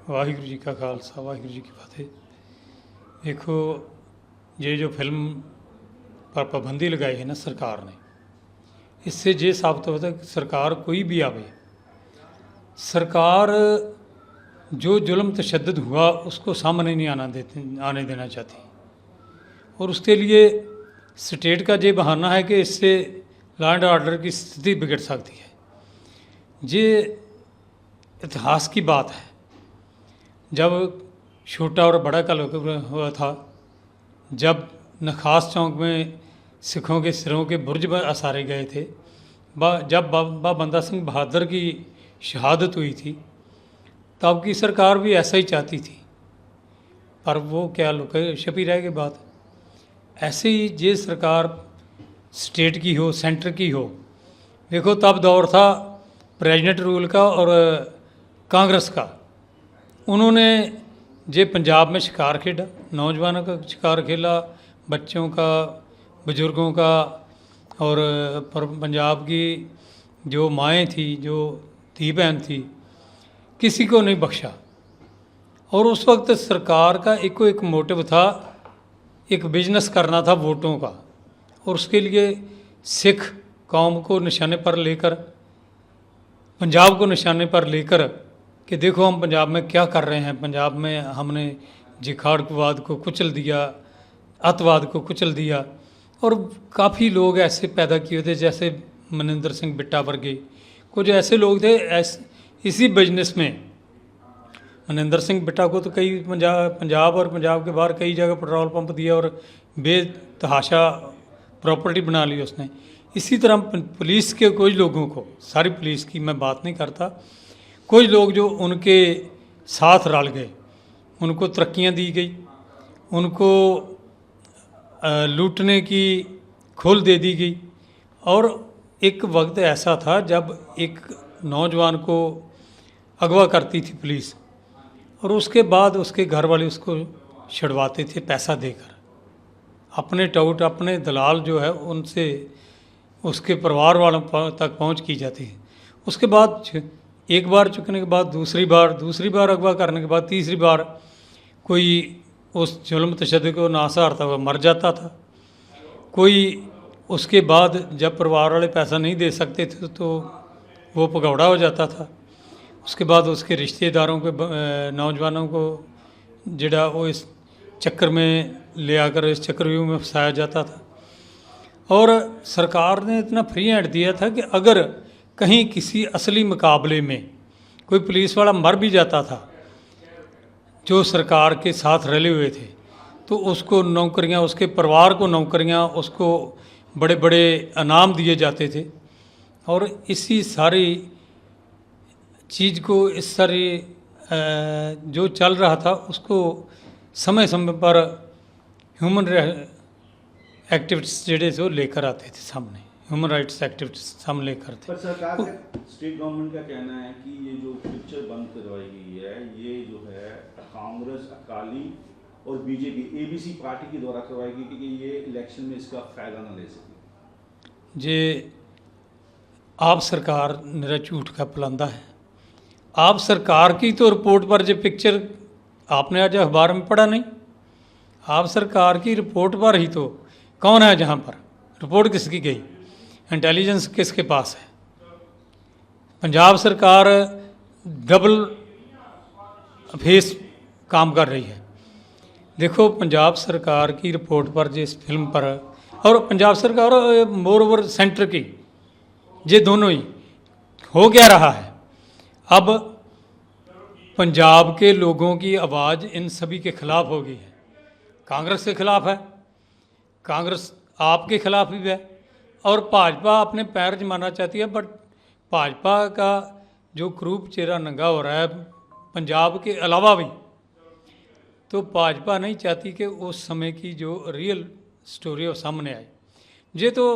वाहिगुरू जी का खालसा वाहिगुरू जी की फतेह। देखो, ये जो फिल्म पर पाबंदी लगाई है ना सरकार ने, इससे ये साबित होता है कि सरकार कोई भी आवे, सरकार जो जुल्म तशद्दुद हुआ उसको सामने नहीं आने देना चाहती। और उसके लिए स्टेट का ये बहाना है कि इससे लॉ एंड ऑर्डर की स्थिति बिगड़ सकती है। ये इतिहास की बात है। जब छोटा और बड़ा कल हुआ था, जब नखास चौक में सिखों के सिरों के बुर्ज असारे गए थे, जब बाबा बंदा सिंह बहादुर की शहादत हुई थी, तब की सरकार भी ऐसा ही चाहती थी, पर वो क्या लुके छपी रह गई बात। ऐसे ही ये सरकार स्टेट की हो, सेंटर की हो, देखो तब दौर था प्रेसिडेंट रूल का और कांग्रेस का। उन्होंने जे पंजाब में शिकार खेला, नौजवानों का शिकार खेला, बच्चों का, बुज़ुर्गों का, और पंजाब की जो माएँ थी, जो धी बहन थी, किसी को नहीं बख्शा। और उस वक्त सरकार का एक मोटिव था, एक बिजनेस करना था वोटों का, और उसके लिए सिख कौम को निशाने पर लेकर, पंजाब को निशाने पर लेकर कि देखो हम पंजाब में क्या कर रहे हैं, पंजाब में हमने जिहादवाद को कुचल दिया, अतवाद को कुचल दिया। और काफ़ी लोग ऐसे पैदा किए थे, जैसे मनिंदर सिंह बिट्टा वर्गे, कुछ ऐसे लोग थे इसी बिजनेस में। मनिंदर सिंह बिट्टा को तो कई पंजाब और पंजाब के बाहर कई जगह पेट्रोल पंप दिया और बेतहाशा प्रॉपर्टी बना ली उसने। इसी तरह पुलिस के कुछ लोगों को, सारी पुलिस की मैं बात नहीं करता, कुछ लोग जो उनके साथ रल गए, उनको तरक्कियां दी गई, उनको लूटने की खुल दे दी गई। और एक वक्त ऐसा था जब एक नौजवान को अगवा करती थी पुलिस, और उसके बाद उसके घर वाले उसको छुड़वाते थे पैसा देकर। अपने टाउट, अपने दलाल जो है उनसे उसके परिवार वालों तक पहुंच की जाती है। उसके बाद एक बार चुकने के बाद दूसरी बार अगवा करने के बाद तीसरी बार कोई उस जुल्म तशद्दुद को ना सहारता हुआ मर जाता था। कोई उसके बाद जब परिवार वाले पैसा नहीं दे सकते थे तो वो भगौड़ा हो जाता था। उसके बाद उसके रिश्तेदारों के नौजवानों को जिड़ा वो इस चक्कर में ले आकर इस चक्रव्यूह में फंसाया जाता था। और सरकार ने इतना फ्री हैंड दिया था कि अगर कहीं किसी असली मुकाबले में कोई पुलिस वाला मर भी जाता था जो सरकार के साथ रले हुए थे, तो उसको नौकरियां, उसके परिवार को नौकरियां, उसको बड़े बड़े इनाम दिए जाते थे। और इसी सारी चीज़ को, इस सारी जो चल रहा था उसको समय समय पर ह्यूमन एक्टिविस्ट जेडे से वो लेकर आते थे सामने, ह्यूमन राइट्स एक्टिविस्ट सामने लेकर थे। पर सरकार का, स्टेट गवर्नमेंट का कहना है कि ये जो पिक्चर बंद करवाई गई है, ये जो है कांग्रेस, अकाली और बीजेपी, एबीसी पार्टी के द्वारा करवाई गई, क्योंकि ये इलेक्शन में इसका फायदा ना ले सके। ये आप सरकार मेरा झूठ का पलंदा है। आप सरकार की तो रिपोर्ट पर जो पिक्चर आपने आज अखबार में पढ़ा नहीं, आप सरकार की रिपोर्ट पर ही तो कौन है जहाँ पर रिपोर्ट किसकी गई, इंटेलिजेंस किसके पास है। पंजाब सरकार डबल फेस काम कर रही है। देखो, पंजाब सरकार की रिपोर्ट पर जिस फिल्म पर, और पंजाब सरकार और मोर ओवर सेंटर की, ये दोनों ही हो क्या रहा है। अब पंजाब के लोगों की आवाज़ इन सभी के खिलाफ हो गई है। कांग्रेस के खिलाफ है, कांग्रेस आपके खिलाफ भी है, और भाजपा अपने पैर जमाना चाहती है। बट भाजपा का जो क्रूप चेहरा नंगा हो रहा है पंजाब के अलावा भी, तो भाजपा नहीं चाहती कि उस समय की जो रियल स्टोरी है वो सामने आए। ये तो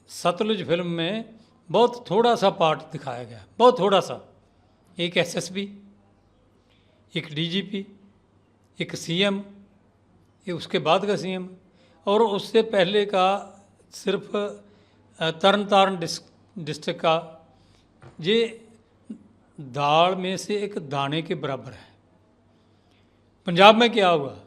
सतलुज फिल्म में बहुत थोड़ा सा पार्ट दिखाया गया, बहुत थोड़ा सा। एक एसएसपी, एक डीजीपी, एक सीएम, ये उसके बाद का सीएम, और उससे पहले का सिर्फ तरन तारण डिस्ट्रिक्ट का, ये दाल में से एक दाने के बराबर है। पंजाब में क्या होगा?